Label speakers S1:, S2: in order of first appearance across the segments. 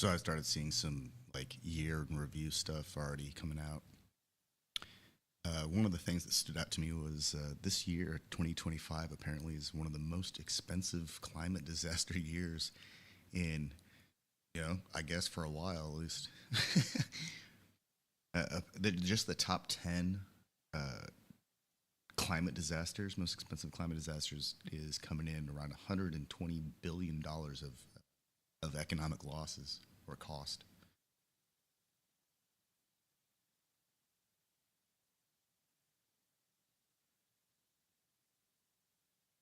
S1: So I started seeing some like year in review stuff already coming out. One of the things that stood out to me was this year, 2025, apparently is one of the most expensive climate disaster years in, I guess for a while at least. Just the top 10 uh, climate disasters, most expensive climate disasters, is coming in around $120 billion of economic losses or cost.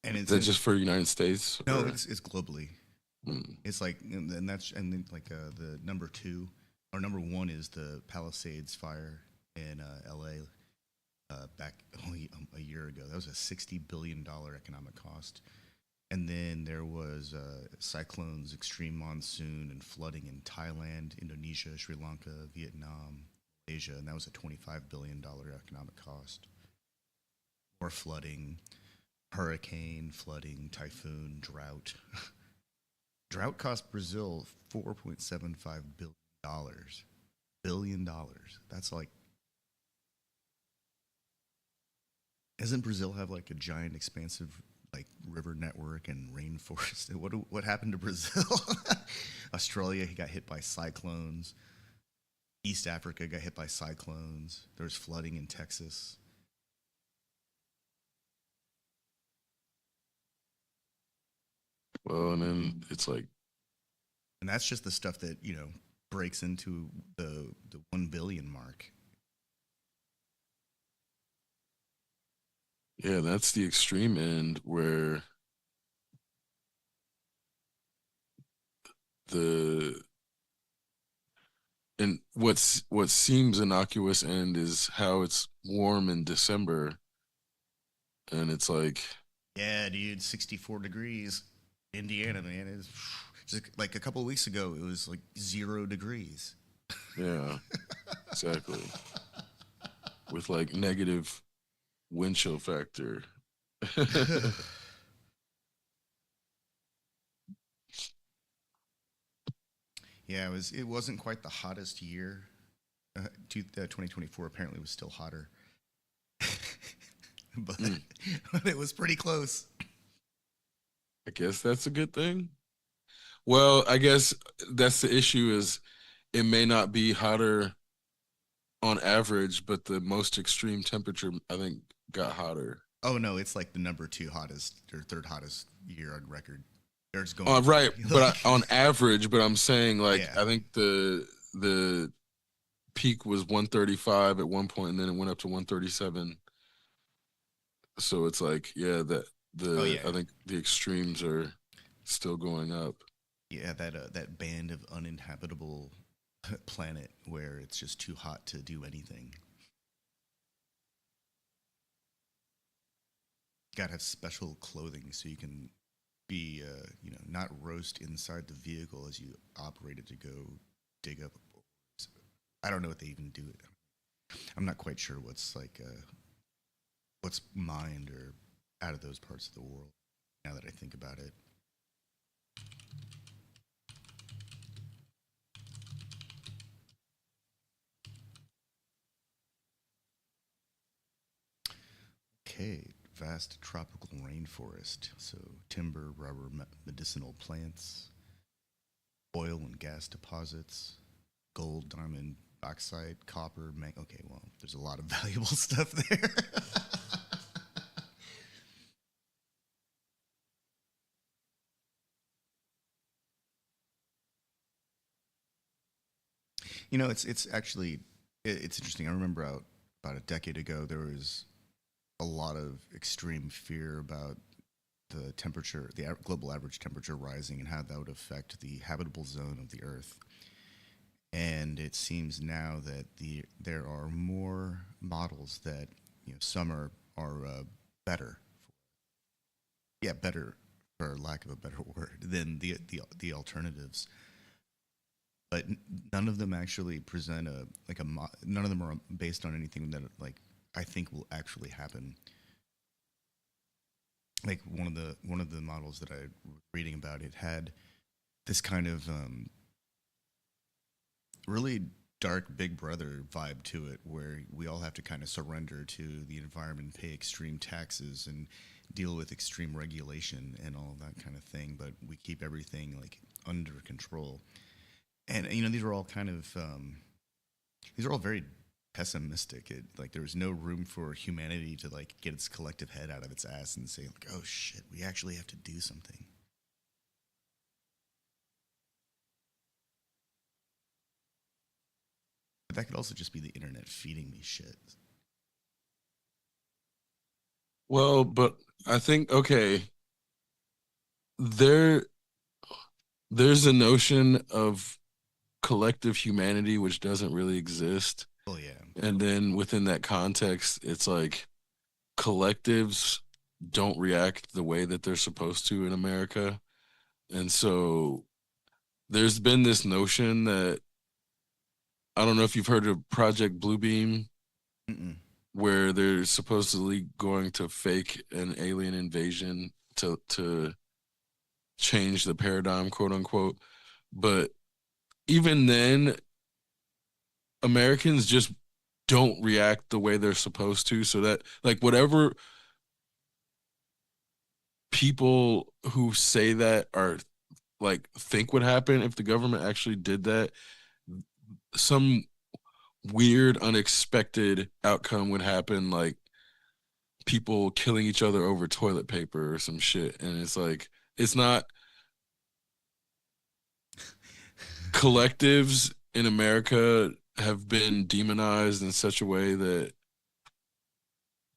S1: And it's
S2: That's just for the United States,
S1: no,
S2: or
S1: it's globally.
S2: mm,
S1: It's like, and that's and then like the number two or number one is the Palisades fire in LA back only a year ago. That was a $60 billion economic cost. And then there was cyclones, extreme monsoon, and flooding in Thailand, Indonesia, Sri Lanka, Vietnam, Asia, and that was a $25 billion economic cost. More flooding, hurricane, flooding, typhoon, drought. Drought cost Brazil $4.75 billion. $1 billion. That's like, doesn't Brazil have like a giant, expansive like river network and rainforest? What happened to Brazil? Australia, he got hit by cyclones. East Africa got hit by cyclones. There was flooding in Texas,
S2: well, and then it's like,
S1: and that's just the stuff that breaks into the 1 billion mark.
S2: yeah, that's the extreme end where the and what seems innocuous end is how it's warm in December, and it's like,
S1: Yeah, dude, 64 degrees. Indiana, man, is just like a couple of weeks ago. It was like 0 degrees.
S2: yeah, exactly, with like negative wind chill factor.
S1: Yeah, it wasn't quite the hottest year. 2024 apparently was still hotter, but
S2: Mm,
S1: but it was pretty close.
S2: I guess that's a good thing. Well, I guess that's the issue is it may not be hotter on average, but the most extreme temperature I think got hotter.
S1: Oh no, it's like the number two hottest or third hottest year on record. There's going to
S2: Right,
S1: be
S2: but
S1: like,
S2: on average, but I'm saying like
S1: yeah,
S2: I think the peak was 135 at one point, and then it went up to 137. So it's like, yeah, that
S1: oh
S2: the
S1: yeah,
S2: I think the extremes are still going up.
S1: yeah. That band of uninhabitable planet where it's just too hot to do anything. You gotta have special clothing so you can be, not roast inside the vehicle as you operate it to go dig up. I don't know what they even do. I'm not quite sure what's mined or out of those parts of the world. Now that I think about it, okay, vast tropical rainforest. So timber, rubber, medicinal plants, oil and gas deposits, gold, diamond, bauxite, copper. Okay, well, there's a lot of valuable stuff there. It's actually it's interesting. I remember about a decade ago there was a lot of extreme fear about the temperature, the global average temperature rising, and how that would affect the habitable zone of the Earth. And it seems now that there are more models that some are better, yeah, better for lack of a better word than the alternatives. But none of them actually present none of them are based on anything that like I think will actually happen. Like one of the models that I was reading about, it had this kind of really dark Big Brother vibe to it, where we all have to kind of surrender to the environment, pay extreme taxes, and deal with extreme regulation and all that kind of thing. But we keep everything like under control. And these are all kind of these are all very pessimistic. Like there was no room for humanity to like get its collective head out of its ass and say like, oh shit, we actually have to do something. But that could also just be the internet feeding me shit.
S2: Well, but I think okay, there there's a notion of collective humanity which doesn't really exist.
S1: Oh yeah.
S2: And then within that context, it's like collectives don't react the way that they're supposed to in America. And so there's been this notion that I don't know if you've heard of Project Bluebeam,
S1: Mm-mm.
S2: where they're supposedly going to fake an alien invasion to change the paradigm, quote unquote. But even then, Americans just don't react the way they're supposed to. So that like whatever people who say that are like think would happen if the government actually did that, some weird, unexpected outcome would happen, like people killing each other over toilet paper or some shit. And it's like, it's not collectives in America have been demonized in such a way that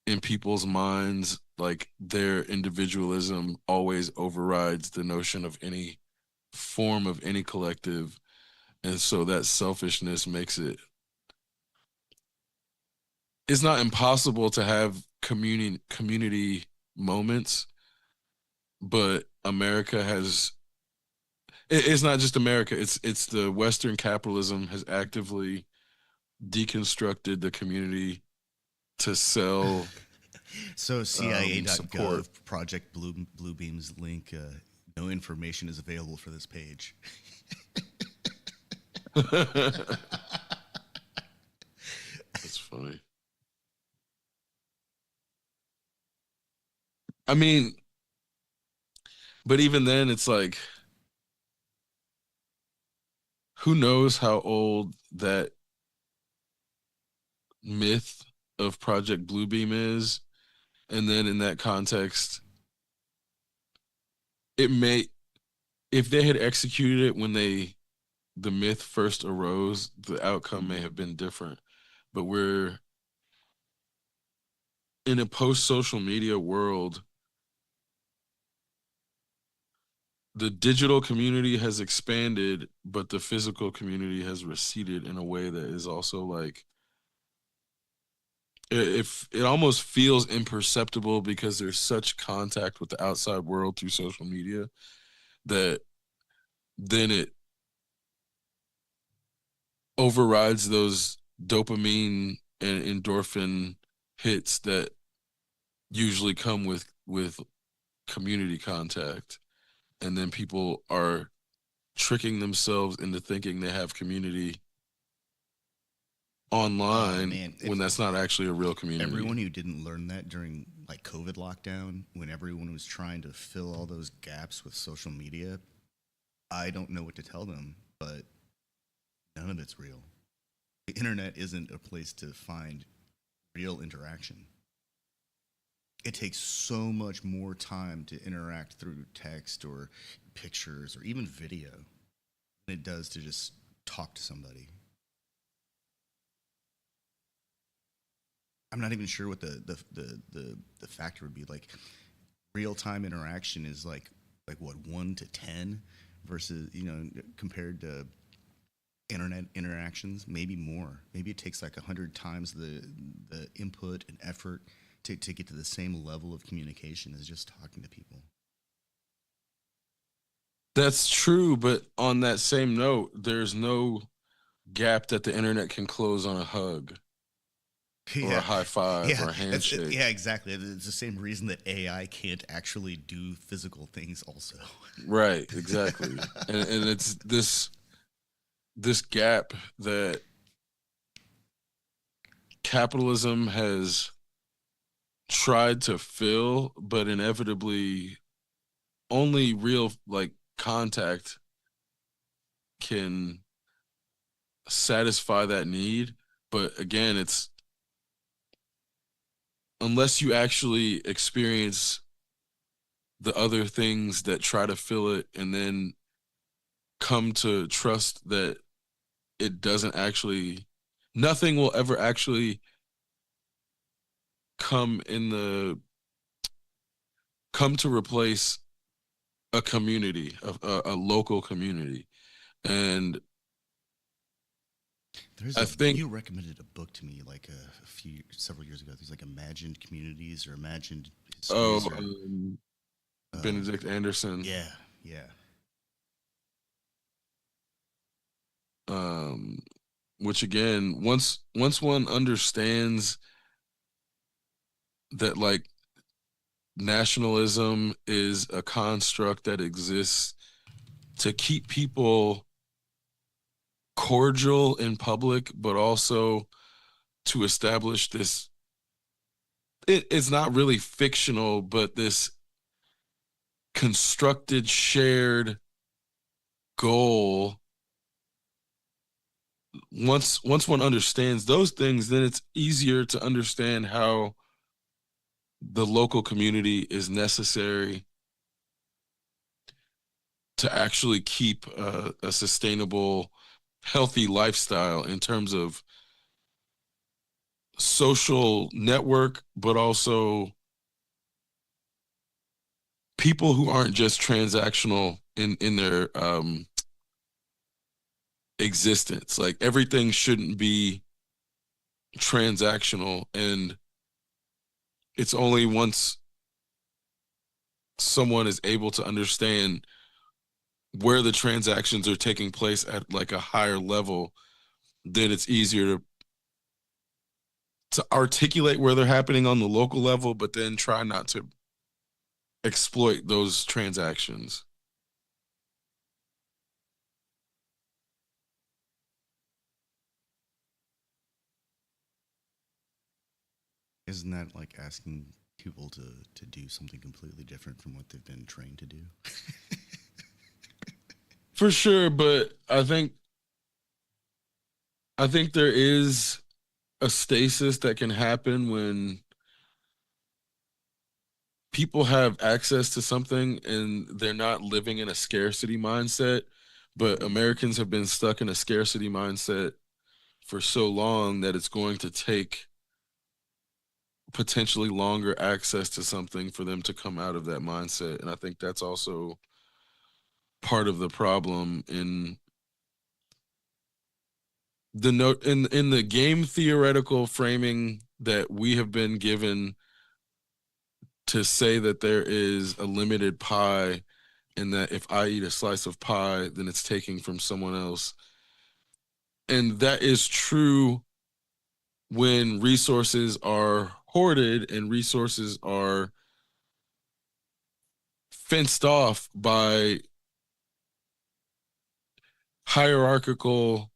S2: in people's minds, like their individualism always overrides the notion of any form of any collective. And so that selfishness makes it's not impossible to have community moments, but America has it's not just America, it's the Western capitalism has actively deconstructed the community to sell
S1: So
S2: support.
S1: CIA.gov Project Bluebeam's link. No information is available for this page.
S2: That's funny. I mean, but even then, it's like, who knows how old that myth of Project Bluebeam is? And then in that context, it may, if they had executed it when the myth first arose, the outcome may have been different. But we're in a post social media world, the digital community has expanded, but the physical community has receded in a way that is also like if it almost feels imperceptible because there's such contact with the outside world through social media that then it overrides those dopamine and endorphin hits that usually come with community contact, and then people are tricking themselves into thinking they have community
S1: Oh
S2: online
S1: man,
S2: when
S1: if
S2: that's not actually a real
S1: everyone
S2: community.
S1: who didn't learn that during like COVID lockdown, when everyone was trying to fill all those gaps with social media, I don't know what to tell them, but none of it's real. The internet isn't a place to find real interaction. It takes so much more time to interact through text or pictures or even video than it does to just talk to somebody. I'm not even sure what the factor would be. Like real time interaction is like what 1 to 10 versus compared to internet interactions, maybe more. Maybe it takes like 100 times the input and effort to get to the same level of communication as just talking to people.
S2: That's true, but on that same note, there's no gap that the internet can close on a hug or a
S1: Yeah,
S2: high five
S1: yeah,
S2: or a
S1: yeah,
S2: handshake.
S1: exactly. It's the same reason that AI can't actually do physical things. Also,
S2: Right, exactly. And it's this this gap that capitalism has tried to fill, but inevitably only real like contact can satisfy that need. But again, it's unless you actually experience the other things that try to fill it and then come to trust that it doesn't actually, nothing will ever actually come in the, come to replace a community, a local community. And
S1: There's
S2: I
S1: a
S2: think,
S1: you recommended a book to me like a few several years ago. There's like imagined communities or imagined
S2: oh,
S1: histories or uh,
S2: Benedict Anderson,
S1: yeah, yeah.
S2: um, which again, once one understands that like nationalism is a construct that exists to keep people cordial in public, but also to establish this. It's not really fictional, but this constructed shared goal. Once one understands those things, then it's easier to understand how the local community is necessary to actually keep a sustainable, healthy lifestyle in terms of social network, but also people who aren't just transactional in their existence. Like everything shouldn't be transactional, and it's only once someone is able to understand where the transactions are taking place at like a higher level, then it's easier to articulate where they're happening on the local level, but then try not to exploit those transactions.
S1: Isn't that like asking people to do something completely different from what they've been trained to do?
S2: For sure, but I think there is a stasis that can happen when people have access to something and they're not living in a scarcity mindset. But Americans have been stuck in a scarcity mindset for so long that it's going to take potentially longer access to something for them to come out of that mindset. And I think that's also part of the problem in the note in the game theoretical framing that we have been given to say that there is a limited pie and that if I eat a slice of pie, then it's taking from someone else. And that is true when resources are hoarded and resources are fenced off by hierarchical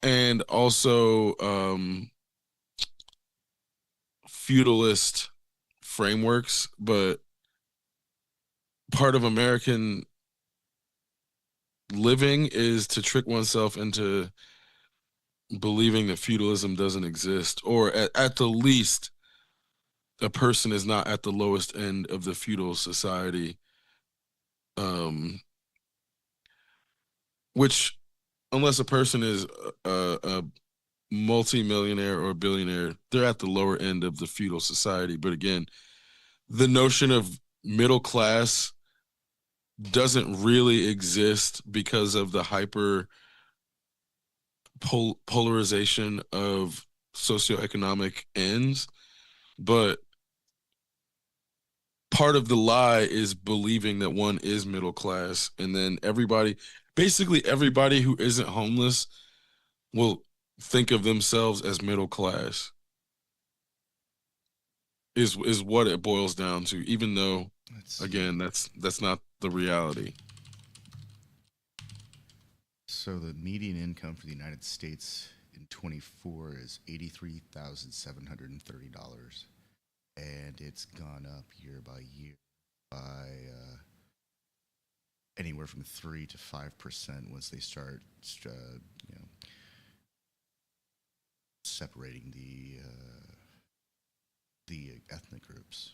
S2: and also feudalist frameworks. But part of American living is to trick oneself into believing that feudalism doesn't exist, or at the least, a person is not at the lowest end of the feudal society. Um, which, unless a person is a multimillionaire or a billionaire, they're at the lower end of the feudal society. But again, the notion of middle class doesn't really exist because of the hyper polarization of socioeconomic ends. But part of the lie is believing that one is middle class, and then basically everybody who isn't homeless will think of themselves as middle class. is what it boils down to, even though
S1: Let's see.
S2: again that's not the reality.
S1: So the median income for the United States in 24 is $83,730, and it's gone up year by year by anywhere from 3 to 5% once they start, you know, separating the ethnic groups.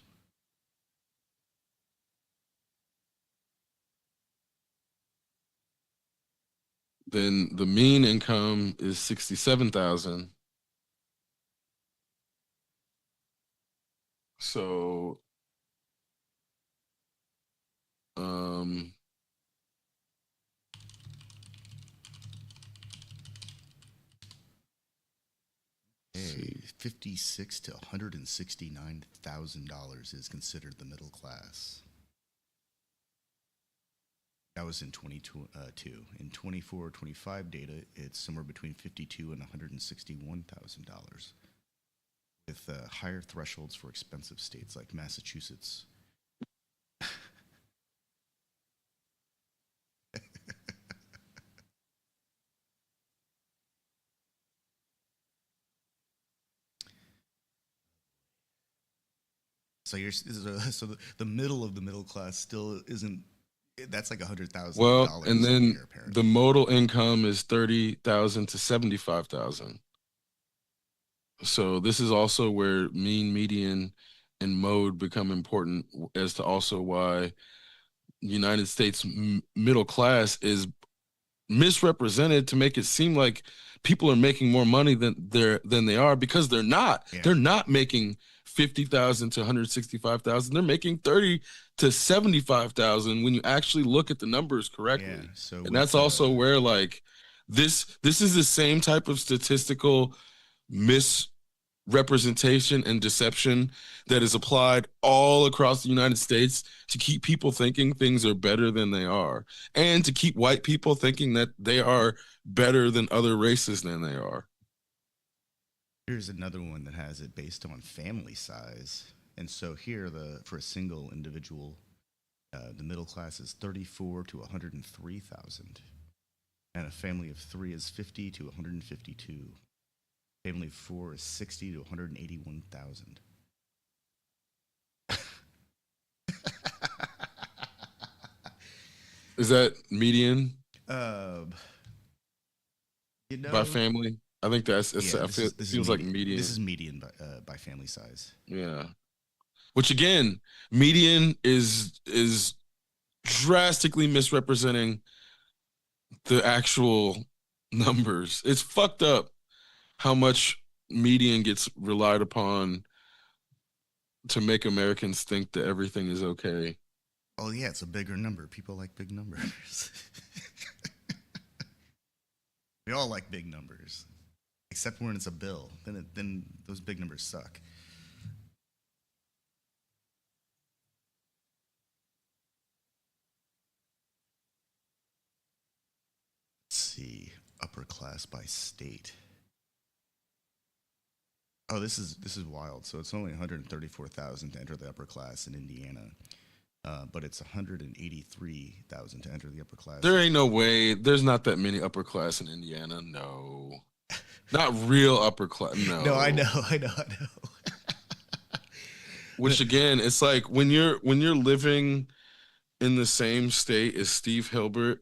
S2: Then the mean income is 67,000. So um let's
S1: Hey,
S2: see.
S1: 56 to $169,000 is considered the middle class. That was in 22. In 24-25 data, it's somewhere between 52 and $161,000, with higher thresholds for expensive states like Massachusetts. So the middle of the middle class still isn't. That's like $100,000
S2: Well, and
S1: a
S2: then
S1: year,
S2: the
S1: apparently.
S2: modal income is 30,000 to 75,000. So this is also where mean, median, and mode become important as to also why United States middle class is misrepresented to make it seem like people are making more money than they are, because they're not.
S1: Yeah,
S2: They're not making 50,000 to 165,000. They're making 30 to 75,000 when you actually look at the numbers
S1: yeah.
S2: correctly.
S1: So
S2: And that's
S1: with
S2: also where like this is the same type of statistical misrepresentation and deception that is applied all across the United States to keep people thinking things are better than they are, and to keep white people thinking that they are better than other races than they are.
S1: here's another one that has it based on family size, and so here the for a single individual, the middle class is 34 to 103,000, and a family of three is 50 to 152. Family of four is 60 to 181,000.
S2: Is that median
S1: uh, you
S2: by
S1: know,
S2: family? I think
S1: yeah,
S2: I feel,
S1: this is
S2: feels like
S1: median. This
S2: median.
S1: is median by family size.
S2: Yeah. Which again, median is drastically misrepresenting the actual numbers. It's fucked up how much median gets relied upon to make Americans think that everything is okay.
S1: Oh yeah, it's a bigger number. People like big numbers. We all like big numbers, except when it's a bill. Then those big numbers suck. Let's see, upper class by state. Oh, this is wild. So it's only 134,000 to enter the upper class in Indiana, but it's 183,000 to enter the upper class.
S2: There ain't no way. There's not that many upper class in Indiana. No. Not real upper class.
S1: No, I know,
S2: No.
S1: I know, I know.
S2: Which again, it's like when you're living in the same state as Steve Hilbert,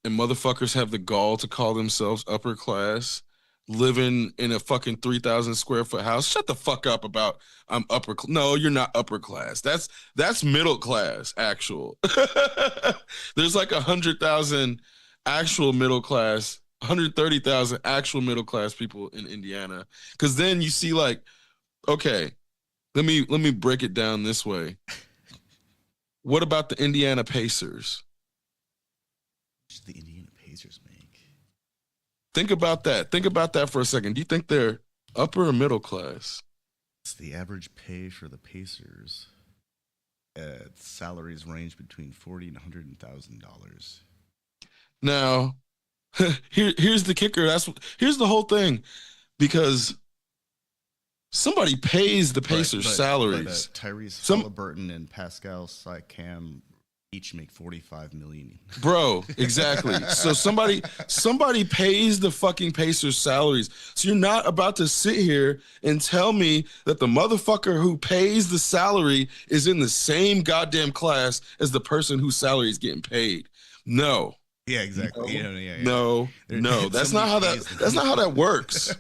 S2: and motherfuckers have the gall to call themselves upper class, living in a fucking 3,000 square foot house. Shut the fuck up about I'm upper. No, you're not upper class. That's middle class. Actual. There's like 100,000 actual middle class, 130,000 actual middle class people in Indiana. Because then you see like, okay, let me break it down this way. What about the Indiana Pacers?
S1: The Indiana Pacers make.
S2: Think about that. Think about that for a second. Do you think they're upper or middle class?
S1: It's the average pay for the Pacers. Salaries range between 40 and $100,000.
S2: Now, here's the kicker. Here's the whole thing, because Somebody pays the Pacers
S1: but
S2: salaries.
S1: Tyrese
S2: Some
S1: Halliburton and Pascal Siakam each make 45 million.
S2: Bro, exactly. So somebody pays the fucking Pacers salaries. So you're not about to sit here and tell me that the motherfucker who pays the salary is in the same goddamn class as the person whose salary is getting paid. No.
S1: Yeah, exactly.
S2: No.
S1: Yeah.
S2: No. That's not how that works.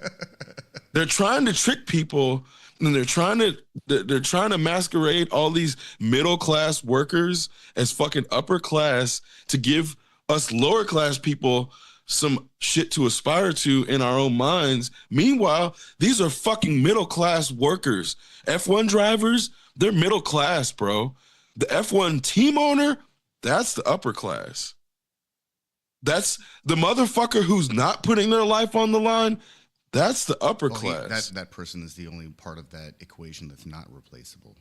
S2: They're trying to trick people, and they're trying to masquerade all these middle class workers as fucking upper class to give us lower class people some shit to aspire to in our own minds. Meanwhile, these are fucking middle class workers. F1 drivers, they're middle class, bro. The F1 team owner, that's the upper class. That's the motherfucker who's not putting their life on the line. That's the upper class.
S1: That person is the only part of that equation that's not replaceable.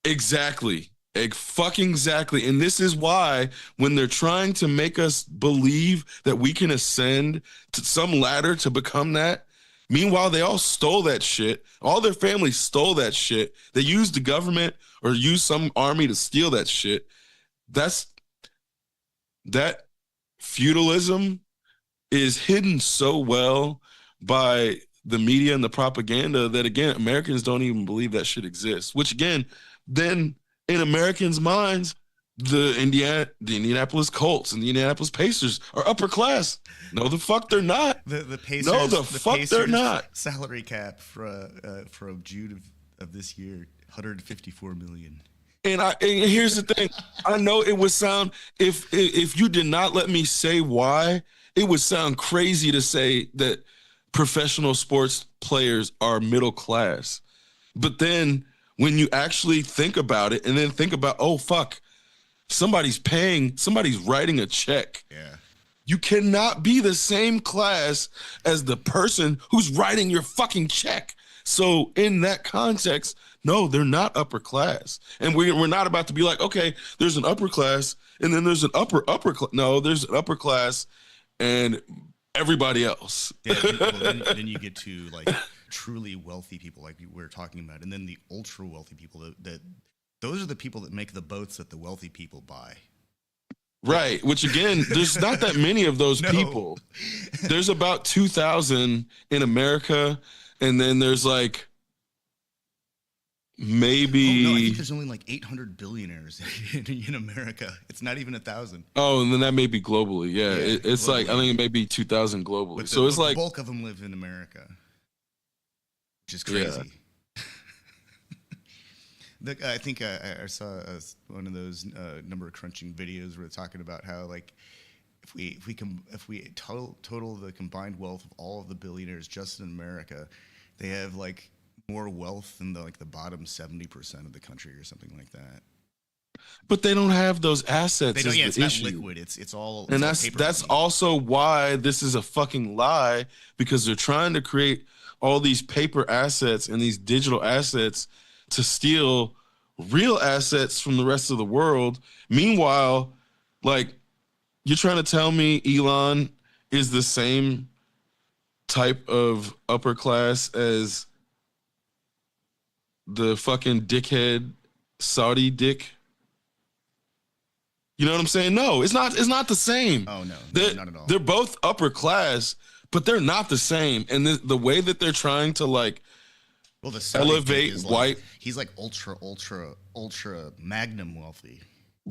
S2: Exactly. Fucking exactly. And this is why when they're trying to make us believe that we can ascend to some ladder to become that, meanwhile, they all stole that shit. All their families stole that shit. They used the government or used some army to steal that shit. That feudalism is hidden so well by the media and the propaganda that, again, Americans don't even believe that shit exists, which, again, then in Americans' minds, the Indianapolis Colts and the Indianapolis Pacers are upper class. No, the fuck they're not.
S1: The Pacers.
S2: No, the fuck
S1: Pacers
S2: they're not.
S1: Salary cap from June of this year, 154 million.
S2: And here's the thing. I know it would sound, if you did not let me say why, it would sound crazy to say that professional sports players are middle class. But then when you actually think about it and then think about, oh, fuck, somebody's writing a check.
S1: Yeah.
S2: You cannot be the same class as the person who's writing your fucking check. So in that context, no, they're not upper class. And we're not about to be like, okay, there's an upper class and then there's an upper class. No, there's an upper class and everybody else.
S1: Yeah, then you get to like truly wealthy people like we were talking about. And then the ultra wealthy people that those are the people that make the boats that the wealthy people buy.
S2: Right, which again, there's not that many of those people. There's about 2,000 in America, and then there's like maybe.
S1: Oh, no, I think there's only like 800 billionaires in America. It's not even 1,000.
S2: Oh, and then that may be globally. Yeah, it's
S1: globally.
S2: Like I think it may be 2,000 globally.
S1: But
S2: so it's like
S1: the bulk of them live in America, which is crazy. Yeah. I think I saw one of those number crunching videos where they're talking about how like if we total the combined wealth of all of the billionaires just in America, they have like more wealth than the bottom 70% of the country or something like that.
S2: But they don't have those assets.
S1: They don't,
S2: it's
S1: not liquid. It's all.
S2: And
S1: all
S2: that's also why this is a fucking lie, because they're trying to create all these paper assets and these digital assets to steal real assets from the rest of the world. Meanwhile, like, you're trying to tell me Elon is the same type of upper class as the fucking dickhead Saudi dick? You know what I'm saying? No, it's not the same.
S1: Oh, no, not at all.
S2: They're both upper class, but they're not the same. And the way that they're trying to like elevate white.
S1: He's like ultra magnum wealthy.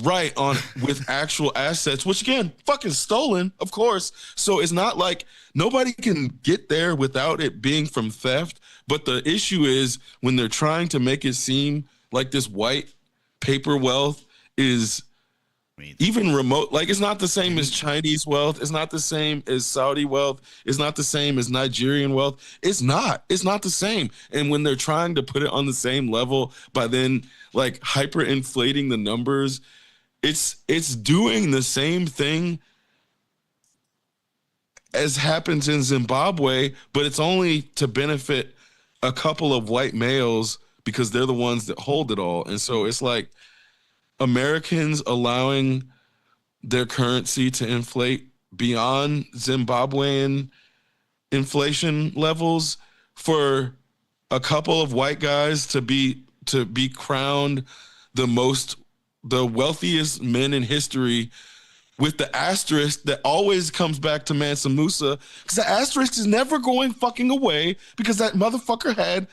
S2: Right, with actual assets, which again, fucking stolen, of course. So it's not like nobody can get there without it being from theft. But the issue is when they're trying to make it seem like this white paper wealth is even remote. Like, it's not the same as Chinese wealth. It's not the same as Saudi wealth. It's not the same as Nigerian wealth. It's not the same. And when they're trying to put it on the same level by then like hyperinflating the numbers, it's doing the same thing as happens in Zimbabwe, but it's only to benefit a couple of white males because they're the ones that hold it all. And so it's like Americans allowing their currency to inflate beyond Zimbabwean inflation levels for a couple of white guys to be crowned the wealthiest men in history, with the asterisk that always comes back to Mansa Musa, because the asterisk is never going fucking away, because that motherfucker had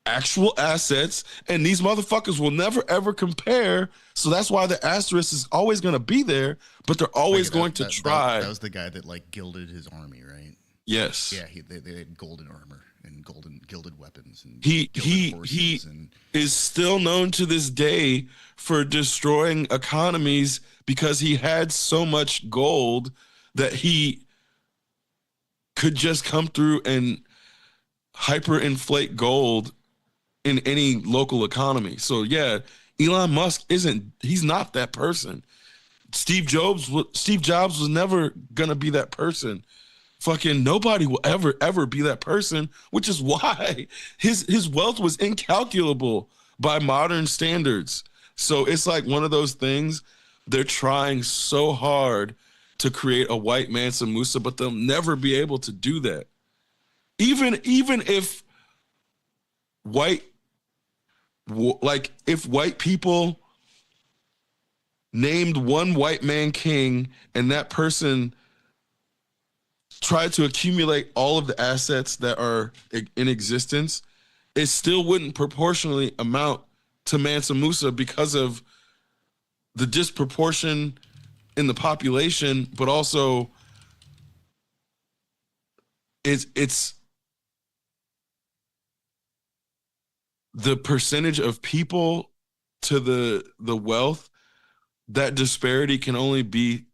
S2: actual assets, and these motherfuckers will never ever compare. So that's why the asterisk is always going to be there, but they're always going to try.
S1: That was the guy that like gilded his army, right?
S2: Yes.
S1: Yeah, they had golden armor and gilded weapons and
S2: He
S1: horses
S2: is still known to this day for destroying economies, because he had so much gold that he could just come through and hyperinflate gold in any local economy. So yeah, Elon Musk he's not that person. Steve Jobs was never gonna be that person. Fucking nobody will ever be that person, which is why his wealth was incalculable by modern standards. So it's like one of those things. They're trying so hard to create a white Mansa Musa, but they'll never be able to do that. Even if white if white people named one white man king, and that person tried to accumulate all of the assets that are in existence, it still wouldn't proportionally amount to Mansa Musa, because of the disproportion in the population, but also it's the percentage of people to the wealth. That disparity can only be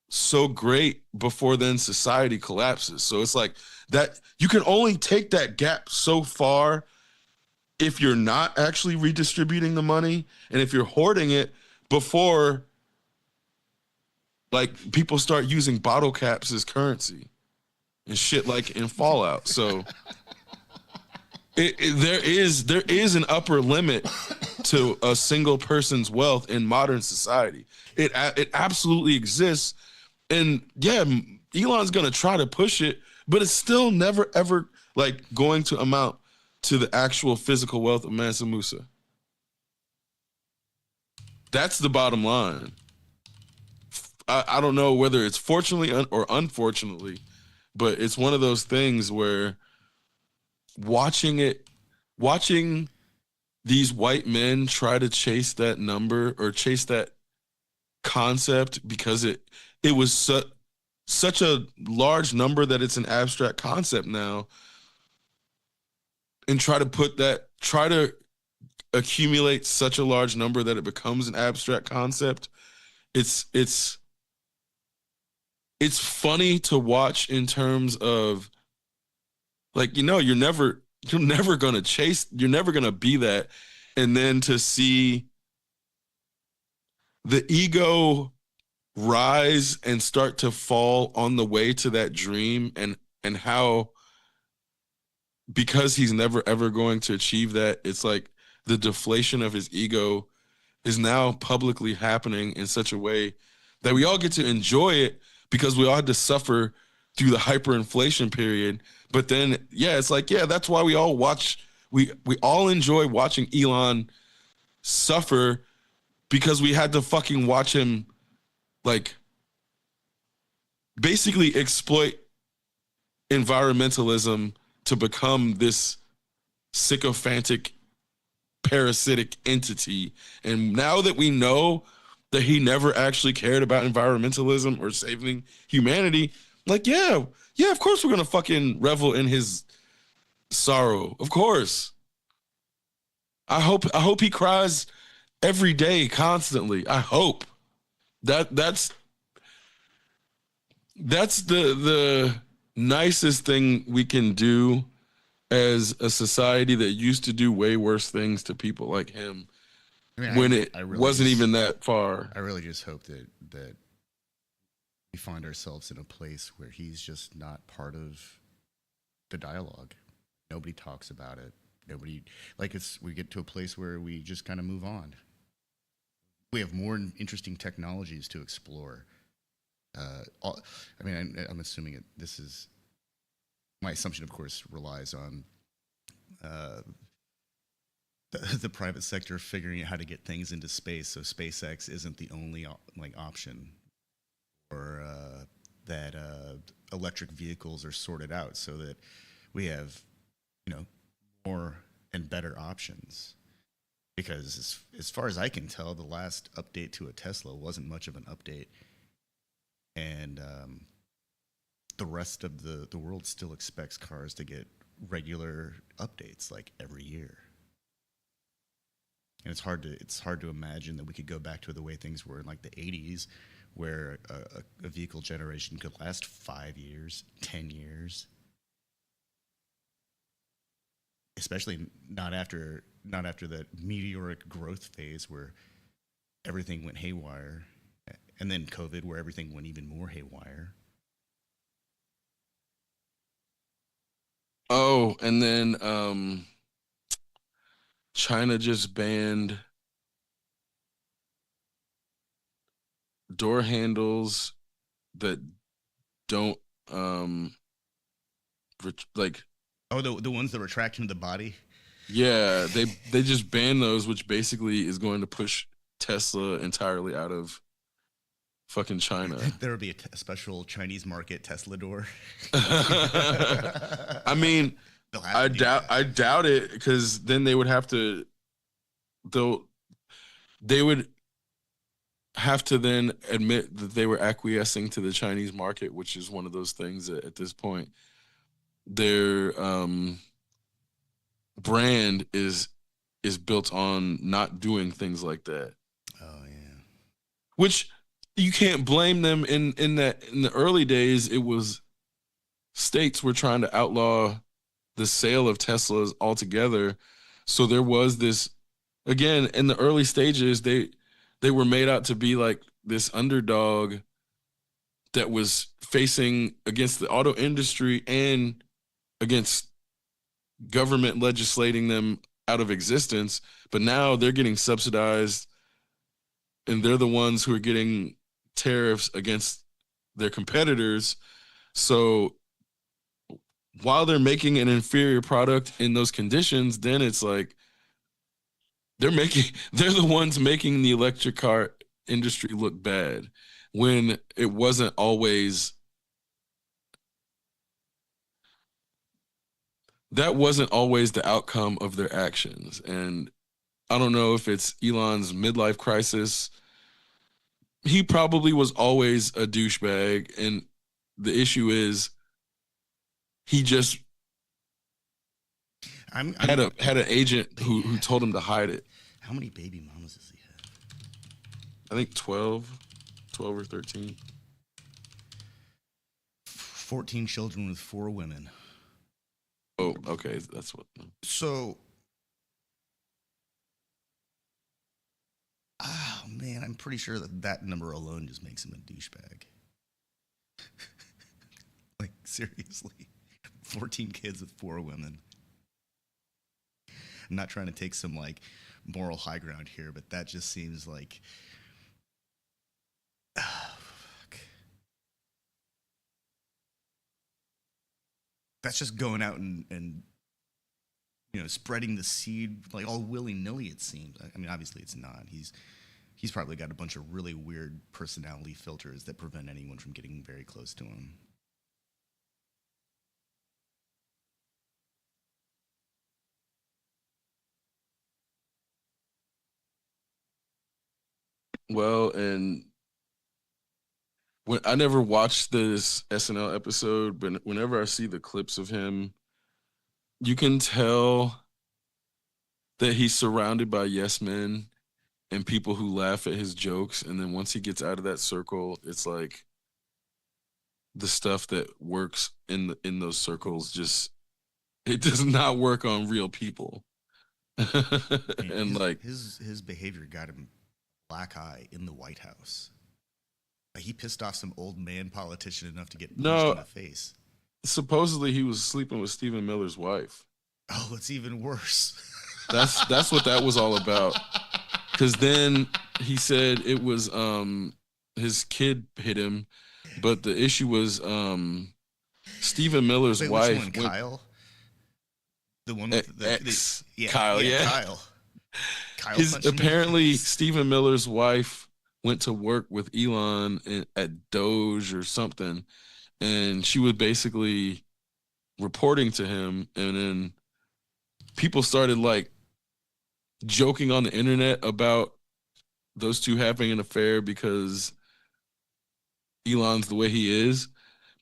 S2: so great before then society collapses. So it's like that you can only take that gap so far if you're not actually redistributing the money, and if you're hoarding it before like people start using bottle caps as currency and shit like in Fallout. So there is an upper limit to a single person's wealth in modern society. It absolutely exists, and yeah, Elon's gonna try to push it, but it's still never ever like going to amount to the actual physical wealth of Mansa Musa. That's the bottom line. I don't know whether it's fortunately or unfortunately, but it's one of those things where watching these white men try to chase that number or chase that concept, because it was such a large number that it's an abstract concept now, and try to accumulate such a large number that it becomes an abstract concept. It's funny to watch in terms of like, you're never gonna be that, and then to see the ego rise and start to fall on the way to that dream, and how, because he's never ever going to achieve that, it's like the deflation of his ego is now publicly happening in such a way that we all get to enjoy it, because we all had to suffer through the hyperinflation period. But then, yeah, it's like, yeah, that's why we all enjoy watching Elon suffer, because we had to fucking watch him like basically exploit environmentalism to become this sycophantic, parasitic entity. And now that we know that he never actually cared about environmentalism or saving humanity, like, yeah, of course we're gonna fucking revel in his sorrow. Of course. I hope he cries every day, constantly. I hope. That's the nicest thing we can do as a society that used to do way worse things to people like him,
S1: I mean,
S2: when it
S1: I really
S2: wasn't even that far.
S1: I really just hope that we find ourselves in a place where he's just not part of the dialogue. Nobody talks about it. Nobody, like, we get to a place where we just kind of move on. We have more interesting technologies to explore. I mean, I'm assuming this is my assumption, of course, relies on uh, the private sector figuring out how to get things into space. So SpaceX isn't the only like option, or that electric vehicles are sorted out so that we have, you know, more and better options. Because as far as I can tell, the last update to a Tesla wasn't much of an update, and the rest of the world still expects cars to get regular updates like every year. And it's hard to imagine that we could go back to the way things were in like the 80s, where a vehicle generation could last 5 years, 10 years, especially not after that meteoric growth phase where everything went haywire, and then COVID where everything went even more haywire.
S2: Oh, and then China just banned door handles that don't like
S1: Oh, the ones that retract from the body.
S2: yeah, they just banned those, which basically is going to push Tesla entirely out of fucking China.
S1: There would be a special Chinese market Tesla door.
S2: I mean,
S1: They'll have to do
S2: I
S1: that.
S2: doubt it, because then they would have to they'll they would have to then admit that they were acquiescing to the Chinese market, which is one of those things that at this point their brand is built on not doing things like that.
S1: Oh yeah.
S2: Which you can't blame them in that in the early days it was states were trying to outlaw the sale of Teslas altogether. So there was this, again, in the early stages they were made out to be like this underdog that was facing against the auto industry and against government legislating them out of existence, but now they're getting subsidized and they're the ones who are getting tariffs against their competitors. So while they're making an inferior product in those conditions, then it's like they're the ones making the electric car industry look bad when it wasn't always that wasn't always the outcome of their actions. And I don't know if it's Elon's midlife crisis. He probably was always a douchebag, and the issue is he just
S1: I'm
S2: had an agent
S1: they,
S2: who told him to hide it.
S1: how many baby mamas does he have?
S2: I think 12 or 13.
S1: 14 children with 4 women.
S2: Oh, okay, that's what.
S1: So, oh man, I'm pretty sure that number alone just makes him a douchebag. Like seriously, 14 kids with 4 women. I'm not trying to take some like moral high ground here, but that just seems like, oh, fuck. That's just going out and spreading the seed like all willy nilly. It seems. I mean, obviously it's not. He's probably got a bunch of really weird personality filters that prevent anyone from getting very close to him.
S2: Well, and when I never watched this SNL episode, but whenever I see the clips of him, you can tell that he's surrounded by yes men and people who laugh at his jokes. And then once he gets out of that circle, it's like the stuff that works in those circles just it does not work on real people.
S1: Man,
S2: And like
S1: his behavior got him black eye in the White House. Like, he pissed off some old man politician enough to get punched in
S2: no,
S1: the face.
S2: supposedly he was sleeping with Stephen Miller's wife.
S1: Oh, it's even worse.
S2: That's what that was all about. Because then he said it was his kid hit him, but the issue was Stephen Miller's
S1: Wait, which
S2: wife
S1: one,
S2: went.
S1: Kyle? The one with the
S2: Ex
S1: yeah,
S2: Kyle,
S1: yeah,
S2: yeah.
S1: Kyle
S2: His
S1: punched him in the
S2: apparently
S1: face.
S2: Stephen Miller's wife went to work with Elon at Doge or something, and she was basically reporting to him, and then people started like joking on the internet about those two having an affair because Elon's the way he is.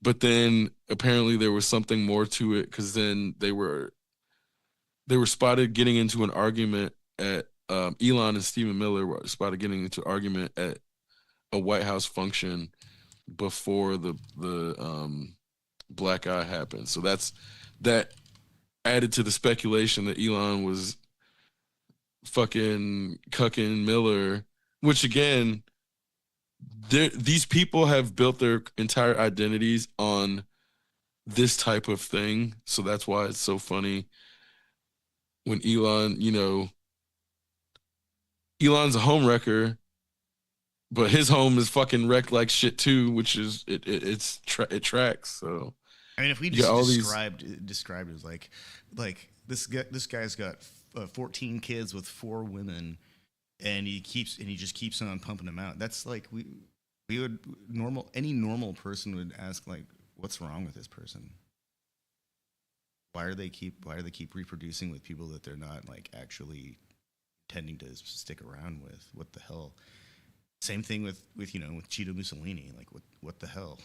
S2: But then apparently there was something more to it because then they were spotted getting into an argument at Elon and Stephen Miller were spotted getting into an argument at a White House function before the black eye happened. So that added to the speculation that Elon was fucking cucking Miller, which again, these people have built their entire identities on this type of thing. So that's why it's so funny when Elon's a home wrecker, but his home is fucking wrecked like shit too, which is it tracks. So
S1: I mean, if we
S2: you got
S1: just
S2: all these.
S1: described it as like this guy's got 14 kids with 4 women, and he just keeps on pumping them out. That's like we would any normal person would ask like, what's wrong with this person? Why do they keep reproducing with people that they're not like actually intending to stick around with? What the hell? Same thing with Cheeto Mussolini. Like what the hell?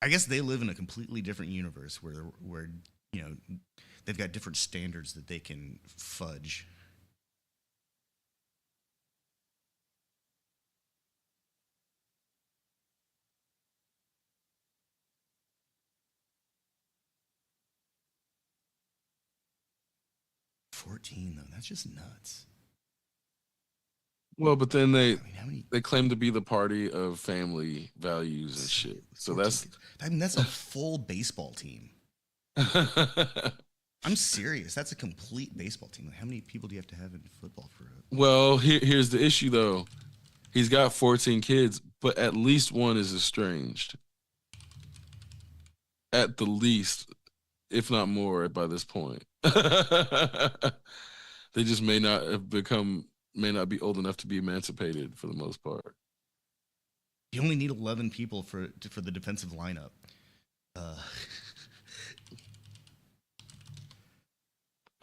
S1: I guess they live in a completely different universe where you know they've got different standards that they can fudge. 14 though, that's just nuts.
S2: Well, but then they
S1: I mean, how many
S2: they claim to be the party of family values and shit. So
S1: 14
S2: that's
S1: kids? I mean, that's a full baseball team. I'm serious. That's a complete baseball team. Like, how many people do you have to have in football for
S2: well, here's the issue though. He's got 14 kids, but at least one is estranged. At the least, if not more by this point. They just may not be old enough to be emancipated for the most part.
S1: You only need 11 people for the defensive lineup. Uh,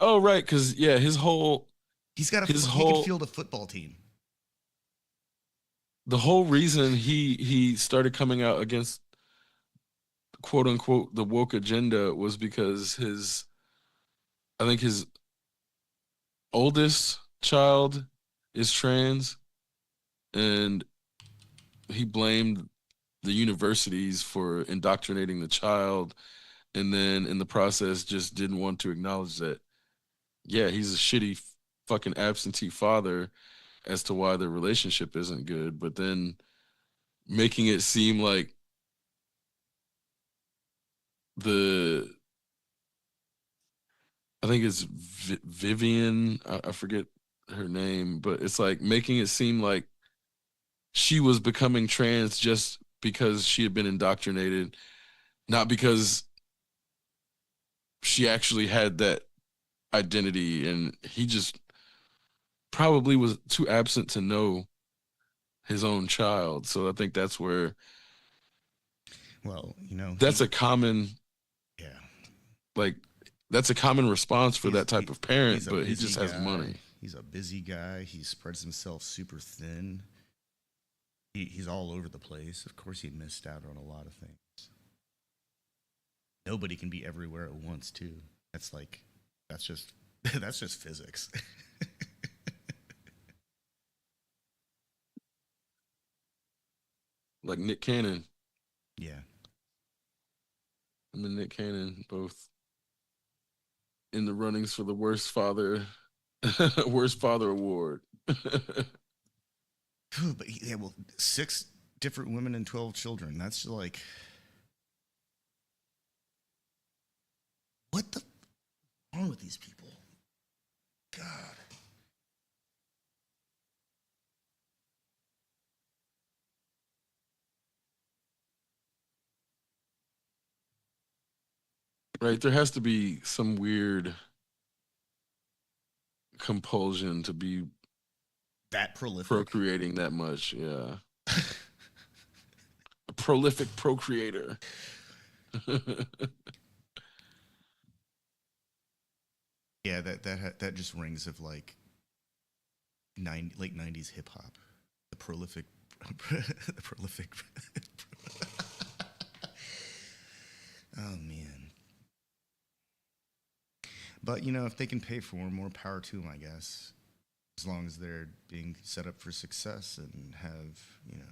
S2: Oh right, because yeah,
S1: he could
S2: his whole
S1: field a football team.
S2: the whole reason he started coming out against quote unquote the woke agenda was because his I think his oldest child is trans, and he blamed the universities for indoctrinating the child, and then in the process just didn't want to acknowledge that yeah, he's a shitty fucking absentee father as to why the relationship isn't good, but then making it seem like the I think it's Vivian. I forget her name, but it's like making it seem like she was becoming trans just because she had been indoctrinated, not because she actually had that identity. And he just probably was too absent to know his own child. So I think
S1: Well,
S2: that's a common
S1: yeah,
S2: like that's a common response for
S1: he's
S2: that type
S1: he,
S2: of parent,
S1: he's a
S2: but he
S1: busy
S2: just has
S1: guy.
S2: money.
S1: He's a busy guy. He spreads himself super thin. He's all over the place. Of course, he missed out on a lot of things. Nobody can be everywhere at once, too. That's like, that's just, that's just physics.
S2: Like Nick Cannon.
S1: Yeah.
S2: Him and Nick Cannon both in the runnings for the worst father award.
S1: But yeah, well, 6 different women and 12 children. That's like, what the wrong with these people? God.
S2: Right. There has to be some weird compulsion to be
S1: That prolific.
S2: procreating that much. Yeah. A prolific procreator.
S1: Yeah, that just rings of like late '90s hip hop. The prolific, the prolific. Oh man. But you know, if they can pay for more power to them, I guess. As long as they're being set up for success and have, you know,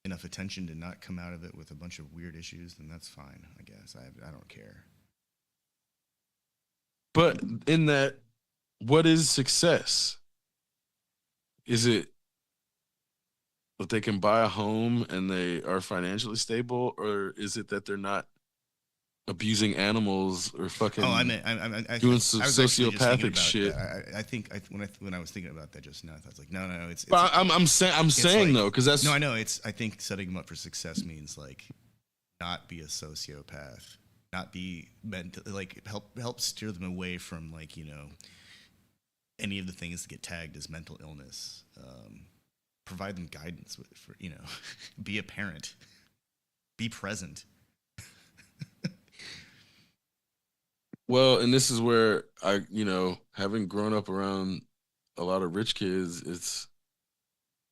S1: enough attention to not come out of it with a bunch of weird issues, then that's fine. I guess I don't care.
S2: But in that, what is success? Is it that they can buy a home and they are financially stable, or is it that they're not abusing animals or
S1: Oh, I
S2: fucking
S1: mean,
S2: doing some
S1: I was actually just thinking
S2: sociopathic
S1: about.
S2: shit?
S1: I think when I was thinking about that just now, I was like, no, no, no,
S2: But I'm
S1: it's
S2: saying
S1: like
S2: though, because
S1: no,
S2: that's
S1: I know it's. I think setting them up for success means like not be a sociopath, not be mental, like help steer them away from like you know any of the things that get tagged as mental illness. Provide them guidance for you know, be a parent, be present.
S2: well, and this is where I, having grown up around a lot of rich kids,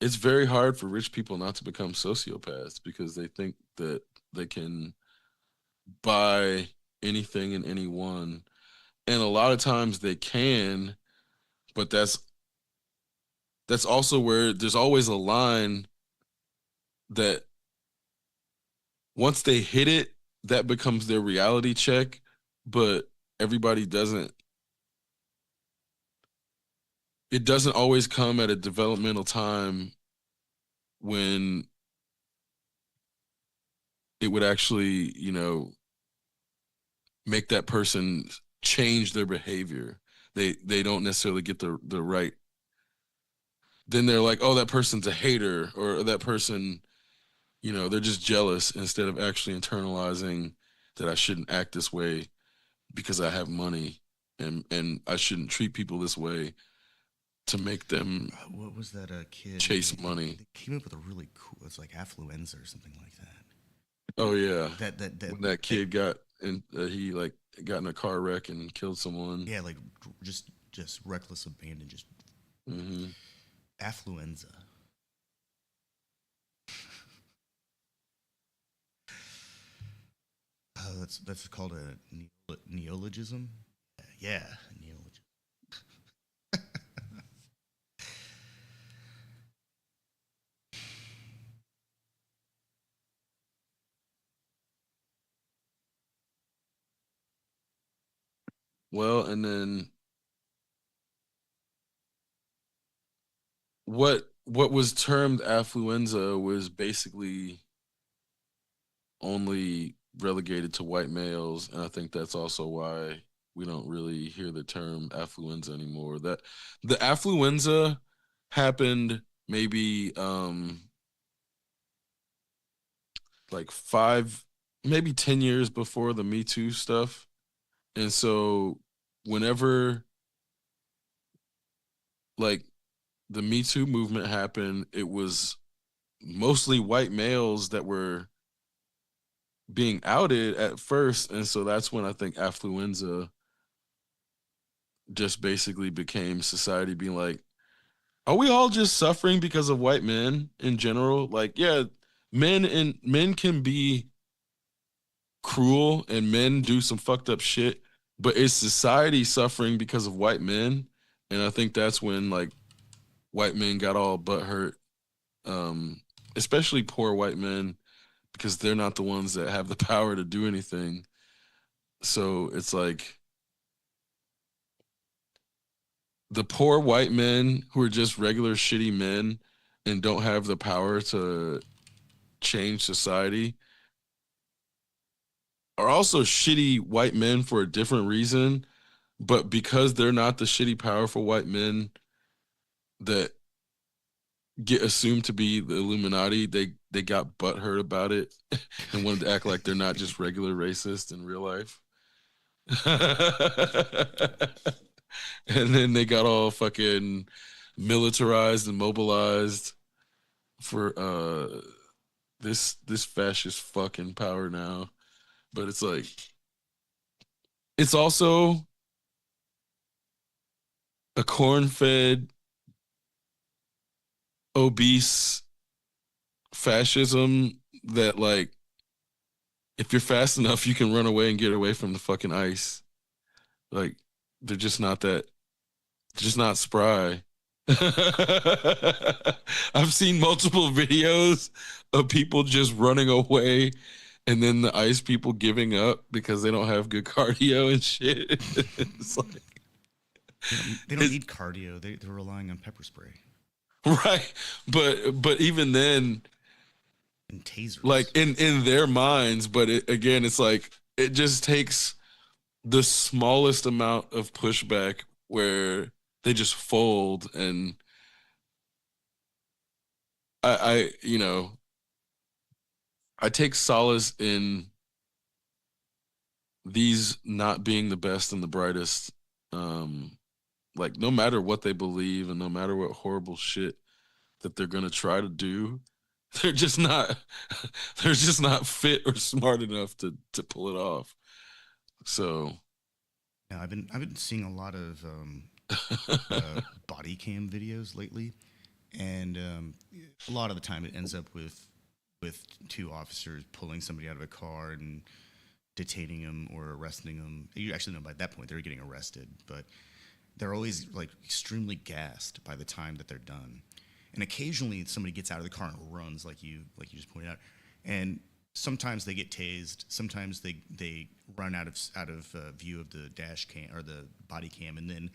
S2: it's very hard for rich people not to become sociopaths because they think that they can buy anything and anyone. And a lot of times they can, but that's also where there's always a line that once they hit it, that becomes their reality check, but everybody doesn't it doesn't always come at a developmental time when it would actually, make that person change their behavior. They don't necessarily get the right. Then they're like, oh, that person's a hater, or that person, they're just jealous instead of actually internalizing that I shouldn't act this way because I have money, and I shouldn't treat people this way to make them
S1: What was that kid?
S2: chase money.
S1: They came up with a really cool. It's like affluenza or something like that.
S2: Oh yeah,
S1: That
S2: when that
S1: they,
S2: kid got in, he like got in a car wreck and killed someone.
S1: yeah, like just reckless abandon, just
S2: Hmm.
S1: affluenza. That's called a neologism. Yeah, neologism.
S2: Well, and then what was termed affluenza was basically only relegated to white males, and I think that's also why we don't really hear the term affluenza anymore. That the affluenza happened maybe like 5, maybe 10 years before the Me Too stuff. And so whenever like the Me Too movement happened, it was mostly white males that were being outed at first. And so that's when I think affluenza just basically became society being like, are we all just suffering because of white men in general? Like, yeah, men can be cruel and men do some fucked up shit, but is society suffering because of white men? And I think that's when like white men got all butt hurt, um, especially poor white men, because they're not the ones that have the power to do anything. So it's like the poor white men who are just regular shitty men and don't have the power to change society are also shitty white men for a different reason. But because they're not the shitty, powerful white men that get assumed to be the Illuminati, they got butthurt about it and wanted to act like they're not just regular racist in real life. And then they got all fucking militarized and mobilized for this fascist fucking power now. But it's like it's also a corn-fed, obese fascism that like if you're fast enough, you can run away and get away from the fucking ice. Like they're just not that, just not spry. I've seen multiple videos of people just running away and then the ice people giving up because they don't have good cardio and shit. It's like,
S1: they don't need cardio. They're relying on pepper spray
S2: right. But even then,
S1: and tasers.
S2: like in their minds, but again, it's like it just takes the smallest amount of pushback where they just fold. And I you know, I take solace in these not being the best and the brightest. Um, like no matter what they believe and no matter what horrible shit that they're gonna try to do, they're just not they're just not fit or smart enough to pull it off. So
S1: Now I've been seeing a lot of body cam videos lately, and a lot of the time it ends up with two officers pulling somebody out of a car and detaining them or arresting them. You actually know by that point they're getting arrested, but they're always like extremely gassed by the time that they're done. And occasionally somebody gets out of the car and runs, like you just pointed out. And sometimes they get tased. Sometimes they run out of view of the dash cam or the body cam, and then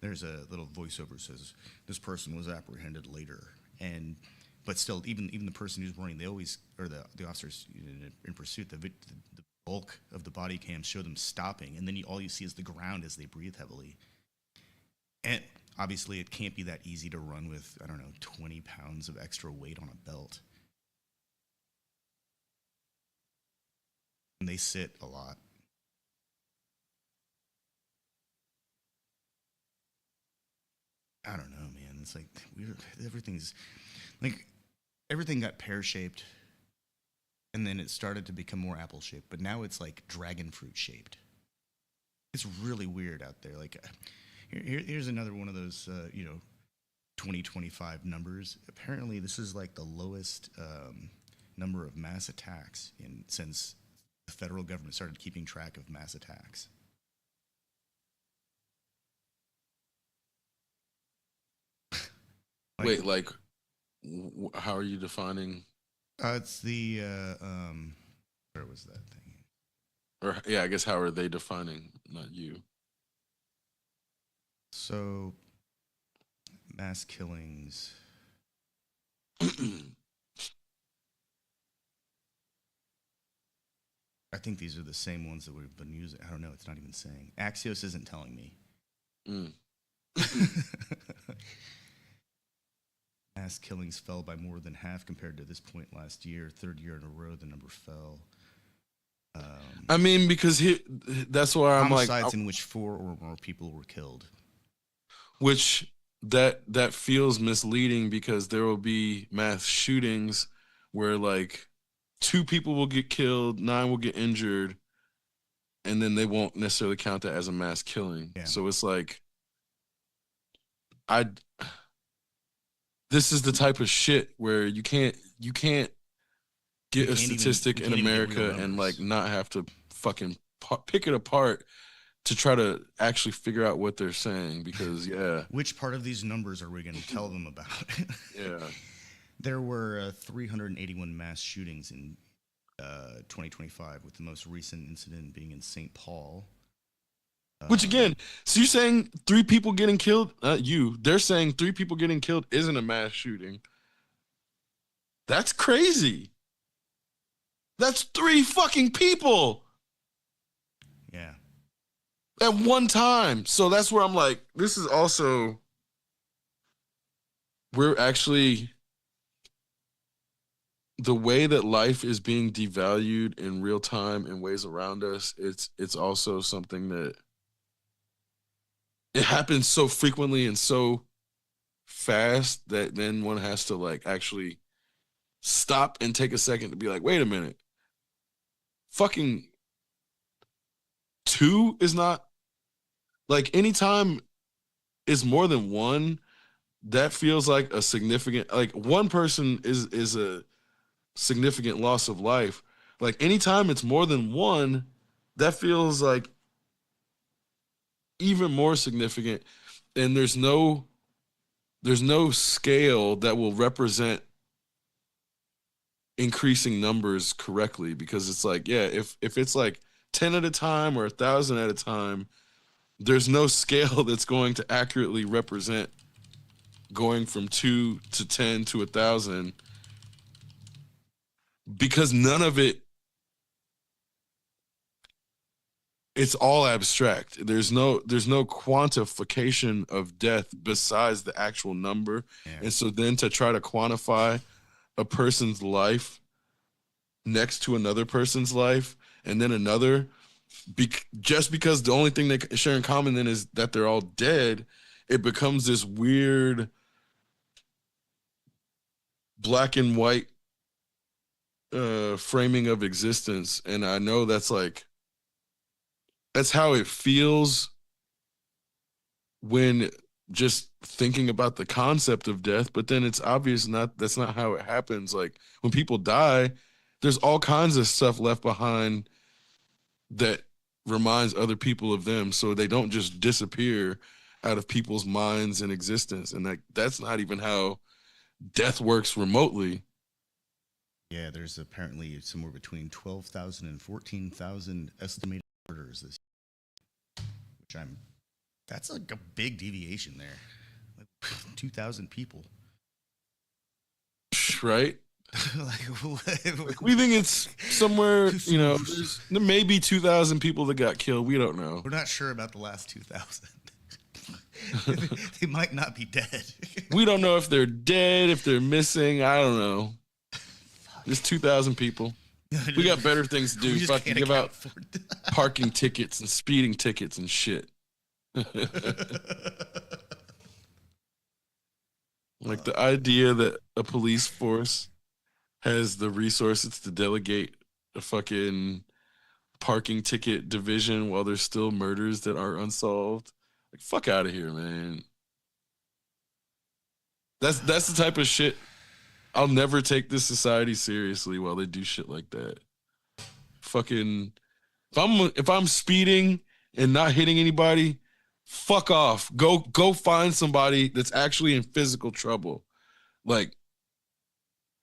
S1: there's a little voiceover that says this person was apprehended later. And but still, even the person who's running, they always or the officers in pursuit, the bulk of the body cams show them stopping, and then all you see is the ground as they breathe heavily. And obviously, it can't be that easy to run with, I don't know, 20 pounds of extra weight on a belt. And they sit a lot. I don't know, man. It's like everything's like everything got pear shaped, and then it started to become more apple shaped, but now it's like dragon fruit shaped. It's really weird out there. Like, here's another one of those, 2025 numbers. Apparently, this is like the lowest number of mass attacks since the federal government started keeping track of mass attacks. Like,
S2: wait, like how are you defining
S1: it's the where was that thing?
S2: or yeah, I guess how are they defining, not you.
S1: So mass killings. I think these are the same ones that we've been using. I don't know. It's not even saying. Axios isn't telling me.
S2: Mm.
S1: Mass killings fell by more than half compared to this point last year. Third year in a row, the number fell.
S2: I mean, because that's why I'm like,
S1: Homicides in which 4 or more people were killed.
S2: which that feels misleading because there will be mass shootings where like 2 people will get killed, 9 will get injured, and then they won't necessarily count that as a mass killing.
S1: Yeah.
S2: So it's like, I this is the type of shit where you can't get a statistic in America and like not have to fucking pick it apart to try to actually figure out what they're saying because yeah.
S1: Which part of these numbers are we going to tell them about?
S2: Yeah.
S1: There were 381 mass shootings in 2025, with the most recent incident being in St. Paul.
S2: Which again, so you're saying 3 people getting killed? They're saying 3 people getting killed isn't a mass shooting. That's crazy. That's 3 fucking people.
S1: Yeah.
S2: At one time. So that's where I'm like, this is also, we're actually the way that life is being devalued in real time in ways around us, it's also something that it happens so frequently and so fast that then one has to like actually stop and take a second to be like, wait a minute, fucking two is not like anytime is more than one, that feels like a significant like one person is a significant loss of life. Like anytime it's more than one, that feels like even more significant. And there's no scale that will represent increasing numbers correctly because it's like, yeah, if it's like 10 at a time or 1,000 at a time, there's no scale that's going to accurately represent going from 2 to 10 to 1,000 because none of it's all abstract. There's no quantification of death besides the actual number.
S1: Yeah.
S2: And so then to try to quantify a person's life next to another person's life and then another just because the only thing they share in common then is that they're all dead, it becomes this weird black and white framing of existence. And I know that's how it feels when just thinking about the concept of death, but then it's obvious that's not how it happens. Like when people die, there's all kinds of stuff left behind that reminds other people of them, so they don't just disappear out of people's minds and existence. And that's not even how death works remotely.
S1: Yeah, there's apparently somewhere between 12,000 and 14,000 estimated murders this year, which that's like a big deviation there. Like 2,000 people.
S2: Right?
S1: like,
S2: Like we think it's somewhere,
S1: we're
S2: there may be 2,000 people that got killed. We don't know.
S1: not sure about the last 2,000. They might not be dead.
S2: We don't know if they're dead, if they're missing. I don't know. There's 2,000 people. We got better things to do. Fucking give out parking tickets and speeding tickets and shit. Like the idea that a police force has the resources to delegate a fucking parking ticket division while there's still murders that are unsolved. Like fuck out of here, man. That's the type of shit I'll never take this society seriously while they do shit like that. Fucking if I'm speeding and not hitting anybody, fuck off. Go find somebody that's actually in physical trouble. Like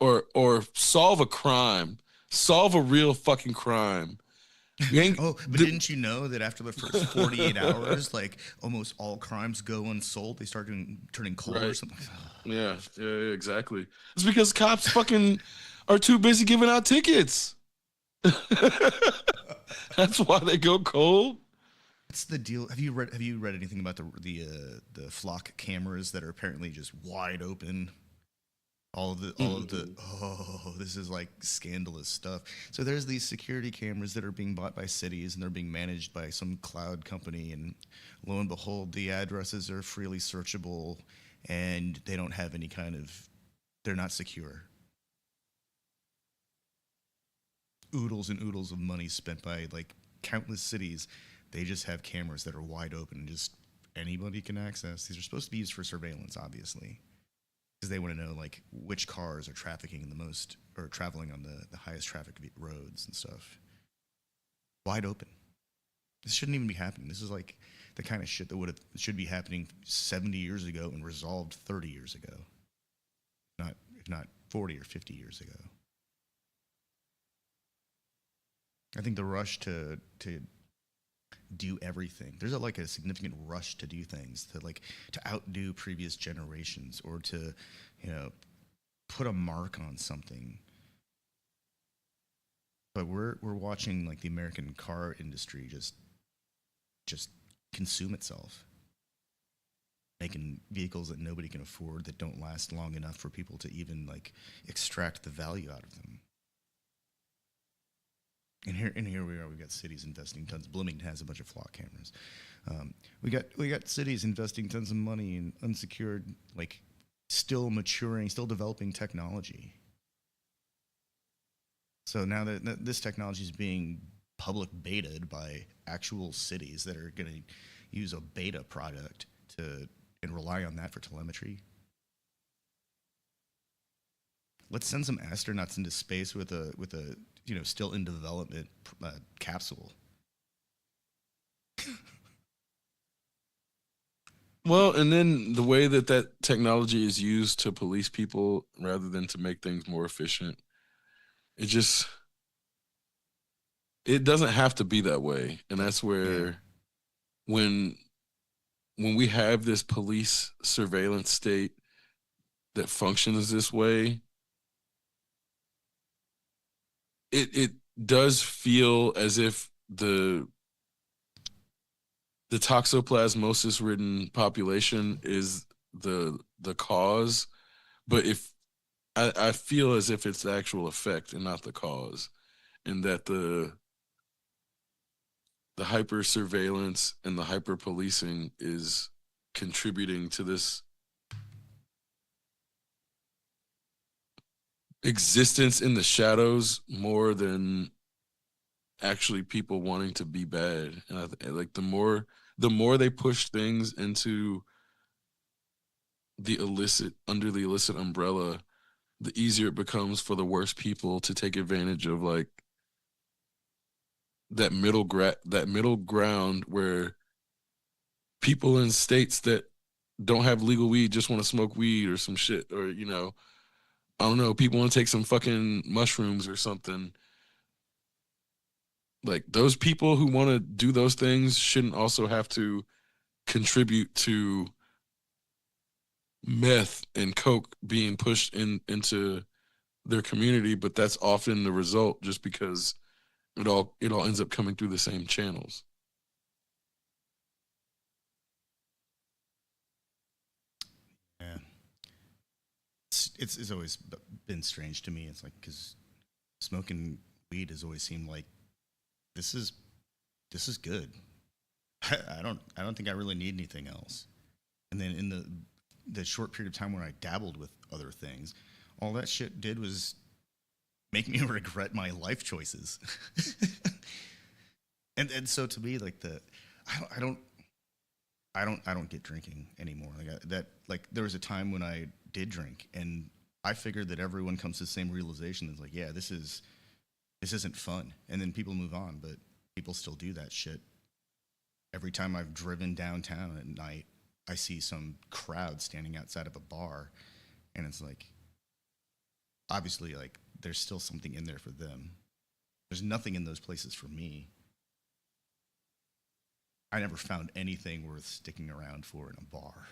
S2: or solve a crime. Solve a real fucking crime.
S1: Oh, but didn't you know that after the first 48 hours, like almost all crimes go unsolved? They start turning cold or
S2: Right.
S1: something.
S2: Yeah, exactly. It's because cops fucking are too busy giving out tickets. That's why they go cold.
S1: What's the deal? Have you read anything about the flock cameras that are apparently just wide open? Oh, this is like scandalous stuff. So there's these security cameras that are being bought by cities and they're being managed by some cloud company, and lo and behold, the addresses are freely searchable and they don't have any kind of, they're not secure. Oodles and oodles of money spent by like countless cities. They just have cameras that are wide open and just anybody can access. These are supposed to be used for surveillance, obviously, because they want to know like which cars are trafficking the most or traveling on the highest traffic roads and stuff. Wide open. This shouldn't even be happening. This is like the kind of shit that should be happening 70 years ago and resolved 30 years ago, not if not 40 or 50 years ago. I think the rush to do everything. There's like a significant rush to do things, to outdo previous generations, or to, put a mark on something. But we're watching like the American car industry just consume itself. making vehicles that nobody can afford that don't last long enough for people to even like extract the value out of them. And here we are. We got cities investing tons. Bloomington has a bunch of flock cameras. We got cities investing tons of money in unsecured, like still maturing, still developing technology. So now that this technology is being public betaed by actual cities that are going to use a beta product to and rely on that for telemetry. Let's send some astronauts into space with a still in development capsule.
S2: Well, and then the way that that technology is used to police people rather than to make things more efficient, it just it doesn't have to be that way. And that's
S1: Yeah,
S2: where when when we have this police surveillance state that functions this way, it does feel as if the toxoplasmosis ridden population is the cause, but if I feel as if it's the actual effect and not the cause, and that the hyper surveillance and the hyper policing is contributing to this existence in the shadows more than actually people wanting to be bad. And like the more they push things into the illicit under the illicit umbrella, the easier it becomes for the worst people to take advantage of like that middle ground where people in states that don't have legal weed just want to smoke weed or some shit, or I don't know, people want to take some fucking mushrooms or something. Like those people who want to do those things shouldn't also have to contribute to meth and coke being pushed into their community, but that's often the result just because it all ends up coming through the same channels.
S1: yeah. It's always been strange to me. It's like because smoking weed has always seemed like this is this is good. I don't think I really need anything else. And then in the short period of time when I dabbled with other things, all that shit did was make me regret my life choices. And so to me, like I don't I don't get drinking anymore. Like there was a time when I did drink, and I figured that everyone comes to the same realization. It's like, yeah, this isn't fun, and then people move on, but people still do that shit. Every time I've driven downtown at night, I see some crowd standing outside of a bar, and it's like, obviously, like there's still something in there for them. There's nothing in those places for me. I never found anything worth sticking around for in a bar.